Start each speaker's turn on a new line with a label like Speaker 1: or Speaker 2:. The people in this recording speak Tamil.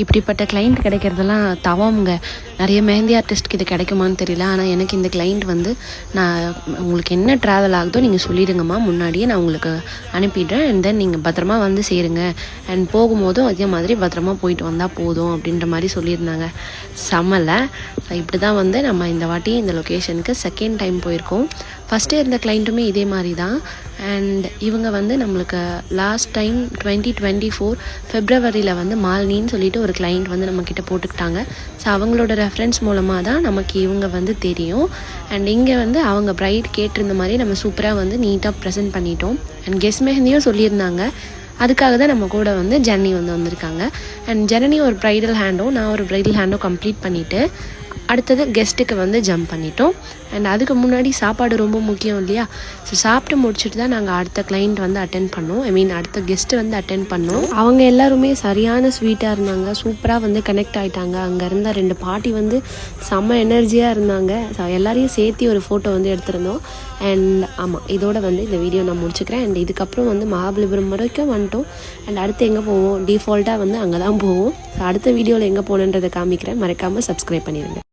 Speaker 1: இப்படிப்பட்ட கிளைண்ட் கிடைக்கிறதெல்லாம் தவம்ங்க. நிறைய மெஹந்தி ஆர்டிஸ்ட்க்கு இது கிடைக்குமான்னு தெரியல. ஆனால் எனக்கு இந்த கிளைண்ட் வந்து நான் உங்களுக்கு என்ன ட்ராவல் ஆகுதோ நீங்கள் சொல்லிடுங்கம்மா, முன்னாடியே நான் உங்களுக்கு அனுப்பிடுறேன். அண்ட் தென் நீங்கள் பத்திரமா வந்து சேருங்க. அண்ட் போகும்போதும் அதே மாதிரி பத்திரமா போயிட்டு வந்தால் போதும் அப்படின்ற மாதிரி சொல்லியிருந்தாங்க. செம்மலை. இப்படி தான் வந்து நம்ம இந்த வாட்டி இந்த லொக்கேஷனுக்கு செகண்ட் டைம் போயிருக்கோம். ஃபஸ்ட்டு இருந்த கிளைண்ட்டுமே இதே மாதிரி தான். அண்ட் இவங்க வந்து நம்மளுக்கு லாஸ்ட் டைம் 2024 ஃபெப்ரவரியில் வந்து மாலினின்னு சொல்லிட்டு ஒரு கிளைண்ட் வந்து நம்மக்கிட்ட போட்டுக்கிட்டாங்க. ஸோ அவங்களோட ரெஃபரன்ஸ் மூலமாக தான் நமக்கு இவங்க வந்து தெரியும். அண்ட் இங்கே வந்து அவங்க ப்ரைட் கேட்டிருந்த மாதிரி நம்ம சூப்பராக வந்து நீட்டாக ப்ரெசென்ட் பண்ணிட்டோம். அண்ட் கெஸ்ட் மெஹந்தியும் சொல்லியிருந்தாங்க. அதுக்காக தான் நம்ம கூட வந்து ஜென்னி வந்து வந்திருக்காங்க. அண்ட் ஜெனனி ஒரு ப்ரைடல் ஹேண்டும் நான் ஒரு ப்ரைடல் ஹேண்டும் கம்ப்ளீட் பண்ணிவிட்டு அடுத்தது கெஸ்ட்டுக்கு வந்து ஜம்ப் பண்ணிட்டோம். அண்ட் அதுக்கு முன்னாடி சாப்பாடு ரொம்ப முக்கியம் இல்லையா? ஸோ சாப்பிட்டு முடிச்சுட்டு தான் நாங்கள் அடுத்த கிளைண்ட் வந்து அட்டென்ட் பண்ணோம். அடுத்த கெஸ்ட்டு வந்து அட்டென்ட் பண்ணோம். அவங்க எல்லாருமே சரியான ஸ்வீட்டாக இருந்தாங்க. சூப்பராக வந்து கனெக்ட் ஆகிட்டாங்க. அங்கே இருந்த 2 பாட்டி வந்து செம்ம எனர்ஜியாக இருந்தாங்க. ஸோ எல்லாரையும் சேர்த்து ஒரு ஃபோட்டோ வந்து எடுத்திருந்தோம். அண்ட் ஆமாம், இதோட வந்து இந்த வீடியோ நான் முடிச்சுக்கிறேன். அண்ட் இதுக்கப்புறம் வந்து மகாபலிபுரம் வரைக்கும் வந்துட்டோம். அண்ட் அடுத்து எங்கே போவோம்? டிஃபால்ட்டாக வந்து அங்கே தான் போவோம். ஸோ அடுத்த வீடியோவில் எங்கே போகணுன்றதை காமிக்கிறேன். மறக்காமல் சப்ஸ்கிரைப் பண்ணிடுங்க.